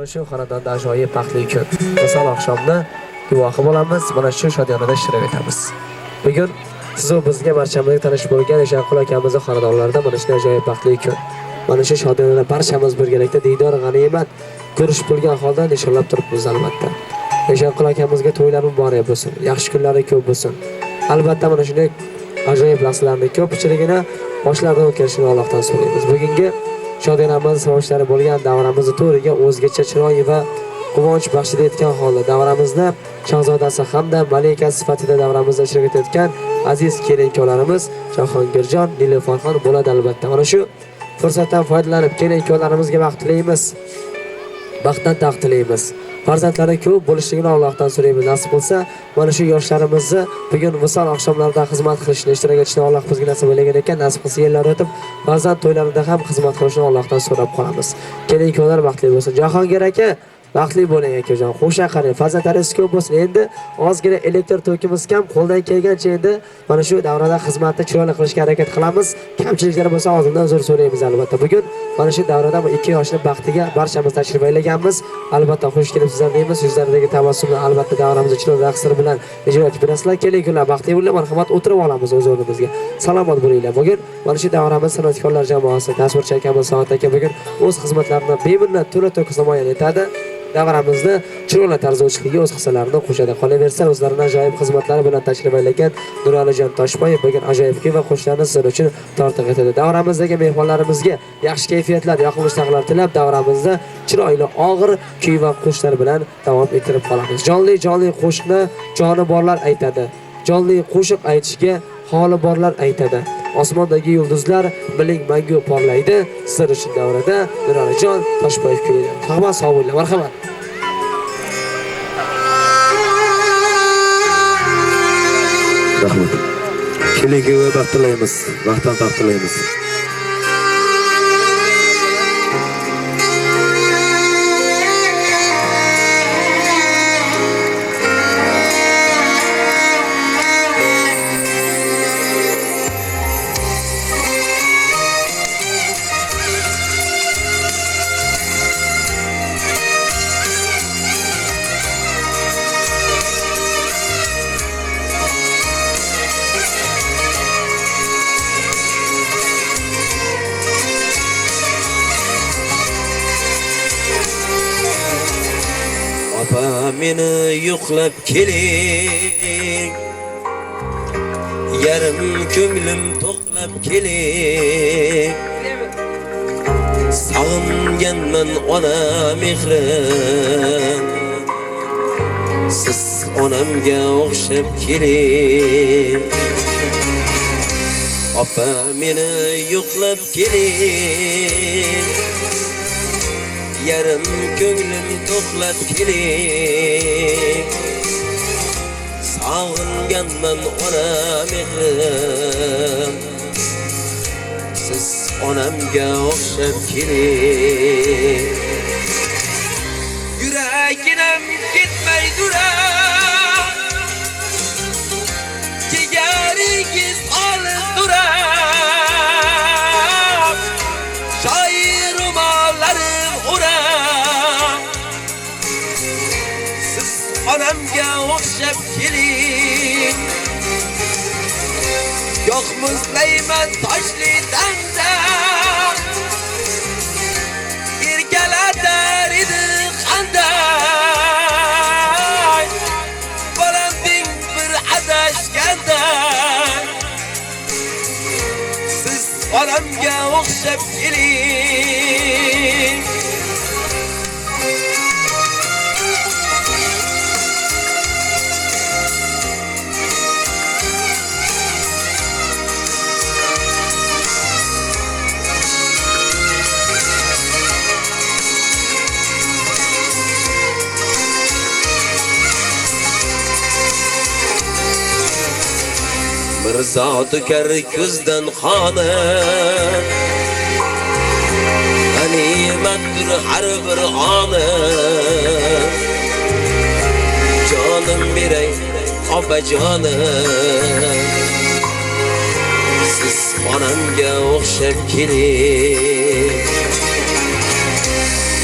Mana shu xonadonda ajoyib baxtli kun. Misol oqshomni guvohi bo'lamiz. Mana shu shodiyonada ishtirok etamiz. Bugun siz va bizga barchamizga tanish bo'lgan Eshaqul akamizning xonadonlarida mana shu ajoyib baxtli kun. Mana shu shodiyonada barchamiz birgalikda diydor g'animat ko'rishib bo'lgan holda nishonlab turibmiz albatta. Eshaqul akamizga to'ylari muborak bo'lsin. Yaxshi kunlari ko'p bo'lsin. Albatta mana shunday ajoyib lahzalarning ko'pchiligini boshlardan o'tkazishini Allohdan so'raymiz. Bugungi shodiyonamiz savoshlari bo'lgan davramizni to'riga o'zgacha chiroy va quvonch baxsh etgan holda davramizni shahzodasi hamda malika sifatida davramizda ishtirok etayotgan aziz kelin-kuyovlarimiz Jahongirjon, Nilofarxon bo'ladi albatta. Mana shu fursatdan foydalanib kelin-kuyovlarimizga baxt tilaymiz. Baxtdan taxt tilaymiz. Farzandlari ko'p bo'lishligini Allohdan so'raymiz. Nasib qilsa, mana shu yoshlarimizni bugun misol oqshomlarida xizmat qilishni, ishtirok etishni Alloh bizga nasib etgan ekan. Nasib qilsa yillar o'tib, farzand to'ylarida ham xizmat qilishni Allohdan so'rab qolamiz. Kelin-kuyovlar baxtli bo'lsin. Jahongir aka, baxtli bo'ling akajon. Qo'sha qaring, farzandlaringiz ko'p bo'lsin. Endi ozgina elektr tokimiz kam, qo'ldan kelgancha endi mana shu davrada xizmatni chiroyli qilishga harakat qilamiz. Kamchiliklar bo'lsa oldindan uzr so'raymiz albatta. Bugun mana shu davrada bu 2 yoshli baxtiga barchamiz tashrif aylaganmiz. Albatta xush kelibsizlar deymiz. Yuzlaridagi tabassumni albatta davramizni chiroyli raqslar bilan ijro etib berasizlar. Keling-kunlar baxtli bo'linglar. Marhamat, o'tirib olamiz o'z o'rnimizga. Salomat bo'linglar. Bugun mana shu davramiz san'atkorlar jamoasi, tasvirchi akamiz Soat aka bugun o'z xizmatlarini beminnat to'la-to'kis namoyon etadi. Davramizni chiroyli tarzda o'tishligiga o'z hissalarini qo'shadi. Qolaversa, o'zlarining ajoyib xizmatlari bilan tashrif aylagan Nuralijon Toshboyev bugun ajoyib kuy va qo'shiqlarni sizlar uchun taqdim etadi. Davramizdagi mehmonlarimizga yaxshi kayfiyatlar, yoqimli ishtiyoqlar tilab, davramizda chiroyli og'ir kuy va qo'shiqlar bilan davom ettirib qolamiz. Jonli qo'shiqni joni borlar aytadi. Jonli qo'shiq aytishga holi borlar aytadi. Osmondagi yulduzlar biling mangu porlaydi. Sizlar uchun davrada Nuralijon Toshboyev kuylaydi. Hamma sog' bo'linglar. Marhamat. Rahmat. Kelinga va baxt tilaymiz. Baxtdan taxt tilaymiz. Meni yo'qlab keling, yarim ko'nglim to'qlab keling. Sog'inganman ona mehrin, siz onamga o'xshab keling. Opa meni yo'qlab keling, yarim ko'nglim to'qlab keling. Sog'inganman ona mehrin, siz onamga o'xshab keling. Yuragim ketmay durar, jigaringiz olib durar. Shoir ro'mollarim urar, siz onamga o'xshab keling. Yo'q muzlayman toshli dangda, erkaladar edi qanday. Bolamding bir adashganda, siz onamga o'xshab keling. Mirzo to'kar ko'zdan xona, g'animatdir har bir ona. Jonim beray opajonim, siz onamga o'xshab keling.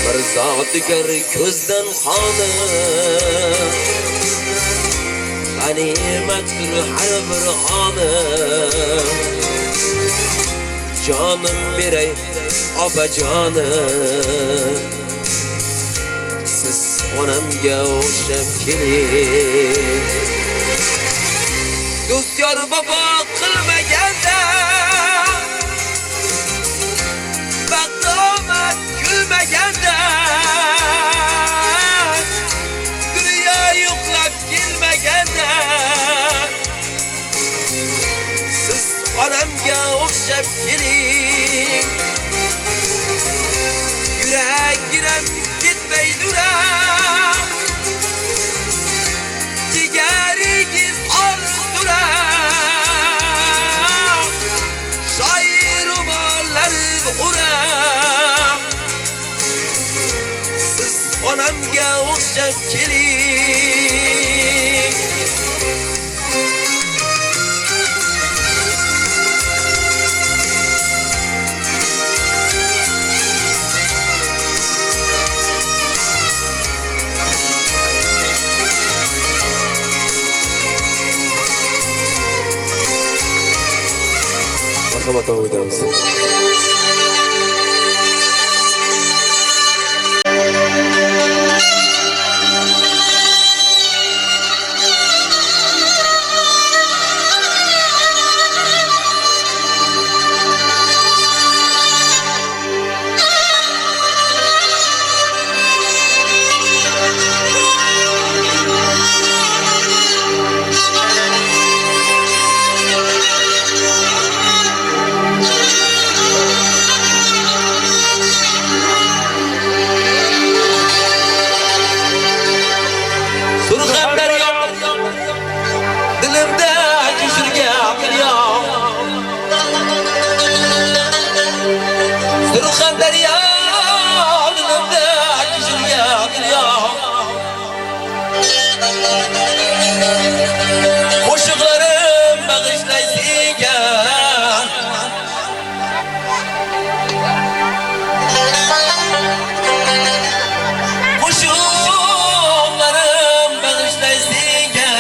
bir zodigar ko'zdan xona g'animatdir har bir ona jonim beray opajonim siz onamga o'xshab keling do'st yor vafo qilmaganda baxtomat kulmaganda dunyo yo'qlab kelmaganda siz onamga o'xshab keling yuragiram ketmay durar jigaringiz orzurar shoir romanlar urar siz onamga o'xshab keling Marhamat o'ylaymiz. Qo'shiqlarim bag'ishlaysiga Qo'shiqlarim bag'ishlaysiga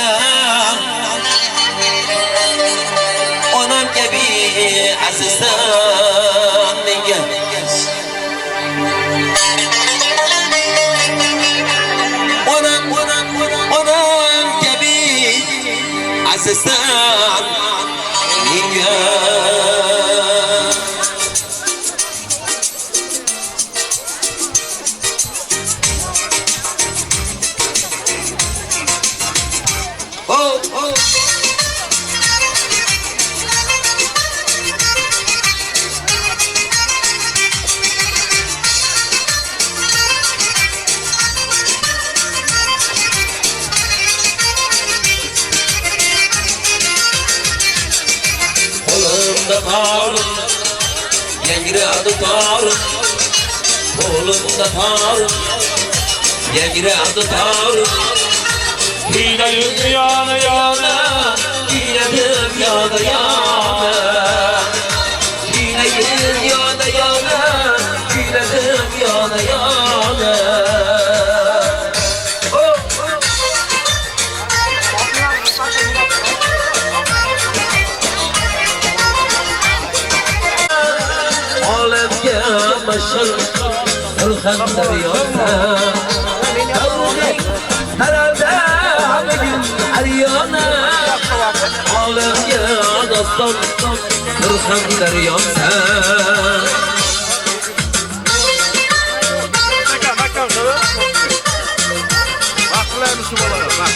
onam kabi azizsan menga onam kabi azizsan menga Tarım, yangradi tarım, qo'limda tarım, yangradi tarım. Kiyladim yana yana, kiyladim yana yana, kiyladim yana yana, kiyladim yana yana. Maşal Kırkhanlar yolda Tavrik herhalde Hamidin Aryana Alemge dostum Kırkhanlar yolda Bakın bakın şu bana bak.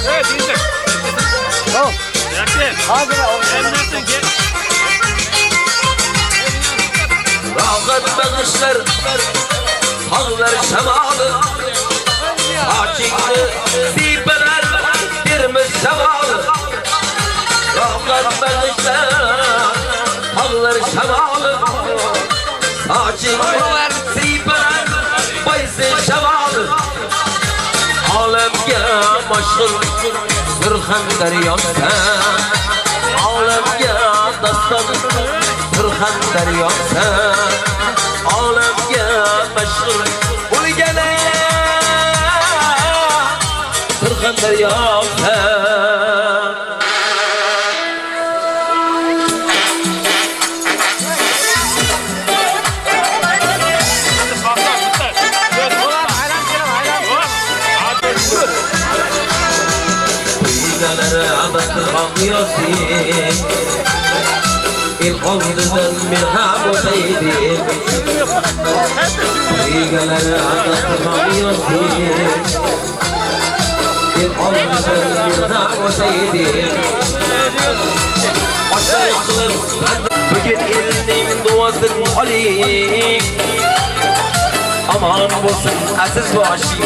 Evet dinle. Tamam. Hadi emretin gel. Rahat bakışlar Ağlar şamalı Açıklı Sipeler Girmiş şamalı Rahat bakışlar Ağlar şamalı Açıklı Sipeler Baysi şamalı Alemge maşır Sırhan deryamda Alemge dastan Sırhan Surxondaryoda olamga mashhur bo'lgan Surxondaryoda İlhamdızın mirhab olaydım Rigaları anlatmamıyorsun İlhamdızın mirhab olaydım Aşağıklar bugün elinin duasın alayım Aman olsun aziz başım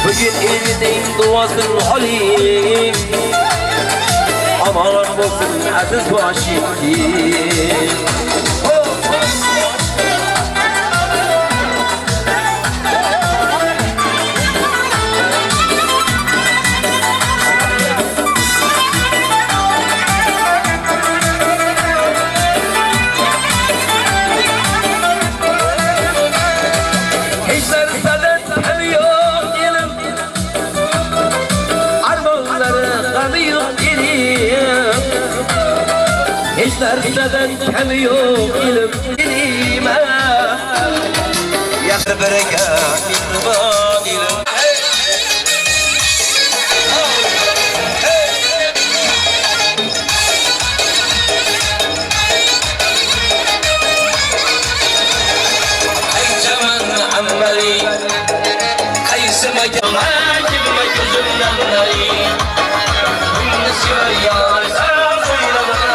Bugün elinin duasın alayım Aman olsun aziz başım Dertlerden kem yok ilim dilime Yakır bereket ilman ilim Ey ceman ammali Kaysıma gelme gibi gözümden nari Nesiyor yar sen söyleme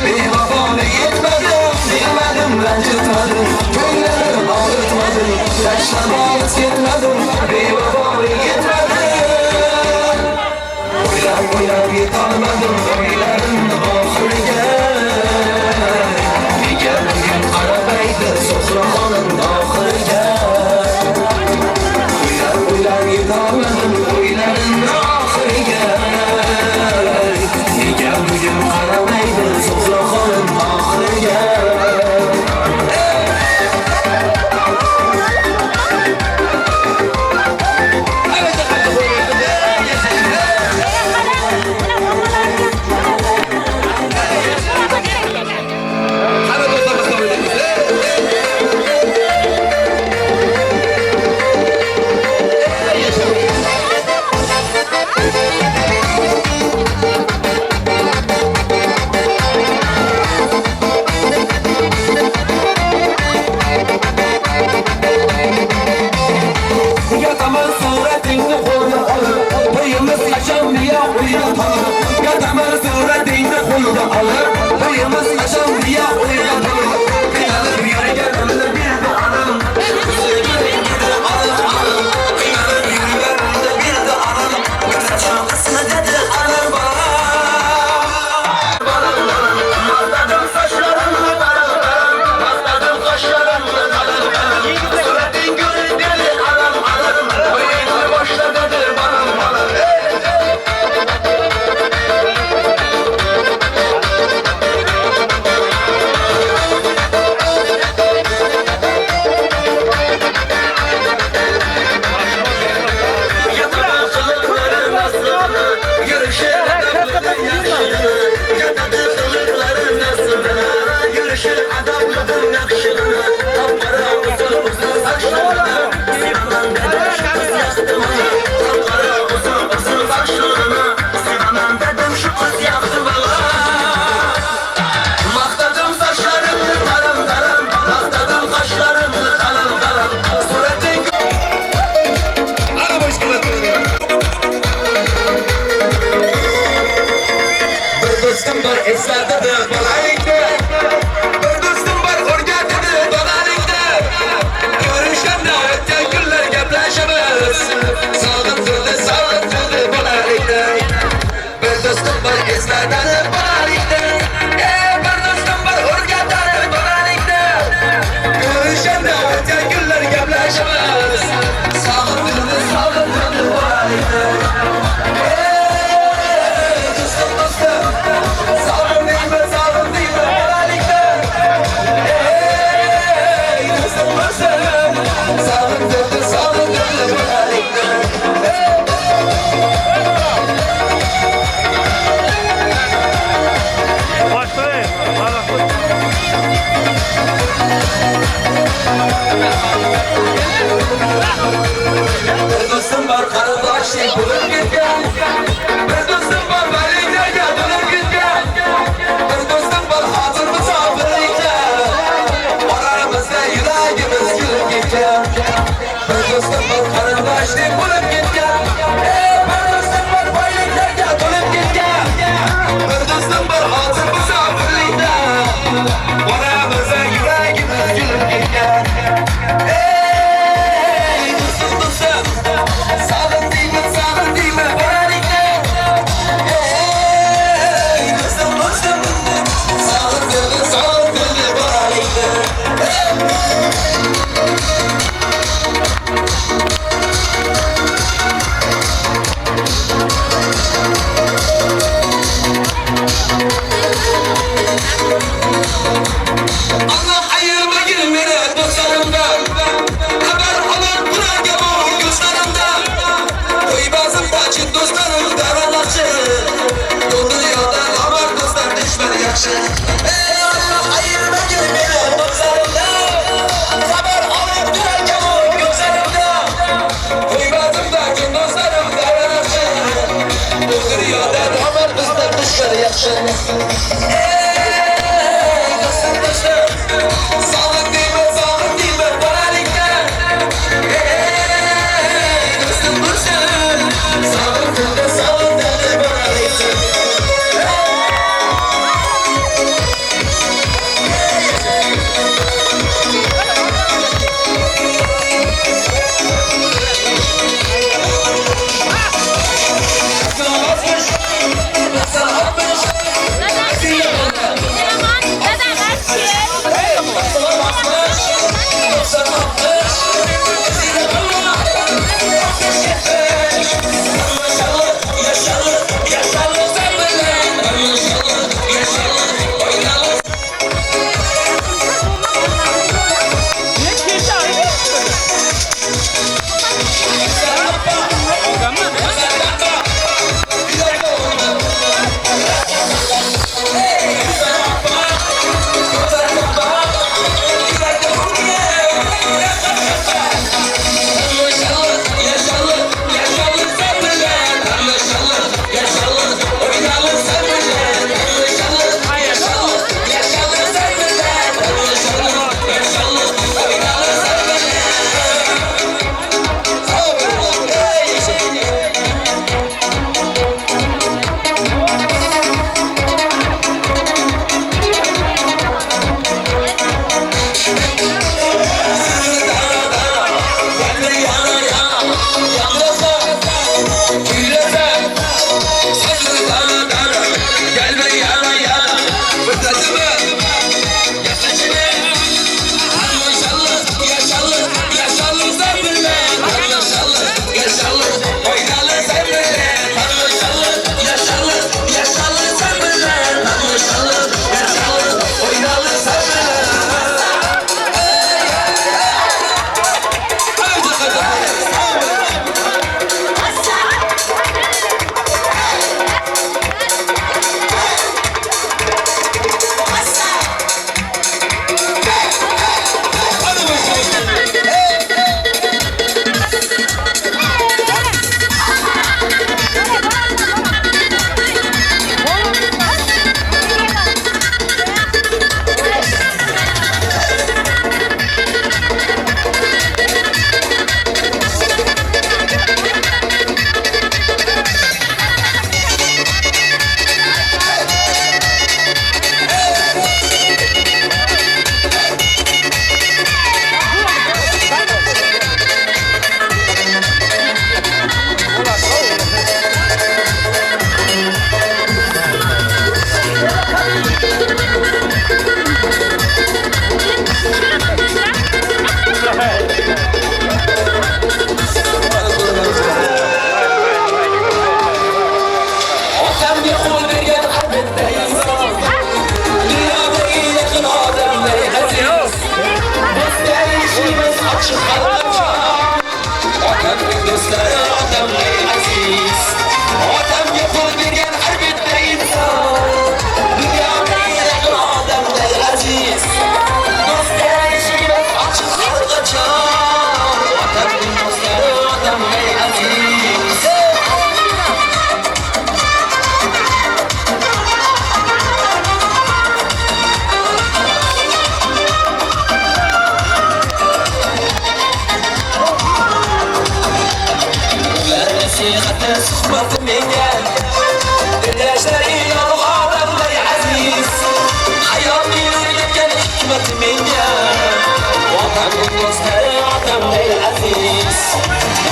Beni vefana yetmedim, bilmedim ben çıkmadım. şefaat yetmedim, bevafam yetmedim. Oylab yetalmadım, oylarım ahırga. Nega bugün qaramaydi So'zraxonim oxiriga. Oylab yetalmadim, oylarım ahiriga. Nega bugün qaramaydi So'zraxonim oxiriga. Yataman suratingni qo'lga olib, to'yimiz qachon biya qo'yga tolib. Yataman suratingni qo'lga olib, to'yimiz qachon biya qo'yga tolib. Qiyalib yurganimni berdi onam, qiyalib yurganimni berdi onam. Qachon qismi dedi onam maqtadim sochlarimni maqtadim qoshlarimni surating ko'rib berdi onam o'yinni boshladi balam maqtadim sochlarimni taram maqtadim qoshlarimni taram surating ana boshqalar bir do'stim bor eslatadi bolalikni bir do'stim bor o'rgatadi bolalikni ko'rishganda o'tgan kunlar gaplashamiz sog'intirdi bolalikni bir do'stim bor eslatadi bolalikni bir do'stim bor o'rgatadi bolalikni ko'rishganda o'tgan kunlar gaplashamiz sog'intirdi bolalikni Başlayın. bir do'stim bor qarindoshing bo'lib ketgan, bir do'stim bor valiklarga bo'lib ketgan, bir do'stim bor hozir musofirlikda oramizda yuragimiz kulib ketgan, bir do'stim bor qarindoshing bo'lib ketgan, bir do'stim bor valiklarga bo'lib ketgan, bir do'stim bor hozir musofirlikda oramizda yuragimiz kulib ketgan. Allah ayırmayın beni dostlarımdan, haber alan buraya bu gözlerimden. Koybazım bacı dostlarım daralaşı, yolda yoldan haber dostlar düşman yakşı. Allah ayırmayın beni dostlarımdan, haber alan buraya bu gözlerimden. Koybazım bacı dostlarım daralaşı, yolda yoldan haber dostlar düşman yakşı. kısmetim engel Yaşları yollarımday aziz Hayatı yürüyen hikmetim engel Vatanın dostları adamday aziz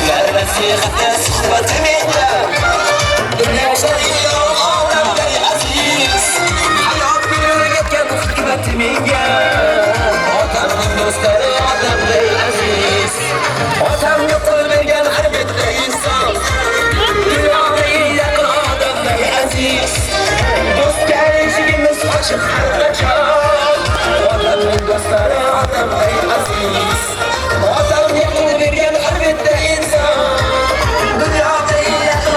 Vermesi kıtas kısmetim engel Yaşları yollarımday aziz Hayatı yürüyen hikmetim engel Vatanın dostları adamday aziz Vatanı kul vergen harbette insan Dünyayı yakın adamday aziz Dost gelişimiz açık her kaçan Vatanın dostları adamday aziz Vatanı kul vergen harbette insan Dünyayı yakın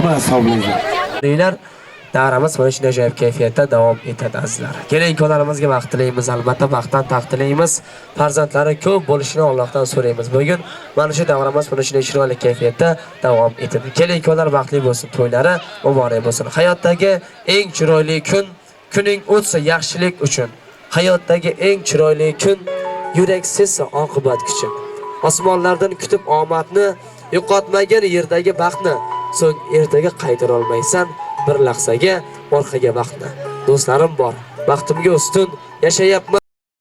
Hamma hisoblaydi. Deylar, davramiz mana shunday ajoyib kayfiyatda davom etadi azizlar. Keling, ko'larimizga vaqt tilaymiz, albatta vaqtdan taqdirlaymiz. Farzandlari ko'p bo'lishini Allohdan so'raymiz. Bugun mana shu davramiz mana shunday chiroyli kayfiyatda davom etadi. Keling, ko'lar baxtli bo'lsin, to'ylari muborak bo'lsin. Hayotdagi eng chiroyli kun, kuning o'tsa yaxshilik uchun. Hayotdagi eng chiroyli kun, yurak sezsa oqibat kuchun. Osmonlardan kutib omadni, yo'qotmagan yerdagi baxtni, so'ng ertaga qaytara olmaysan bir lahzaga orqaga vaqtni. Do'stlarim bor, vaqtimga ustun yashayapman.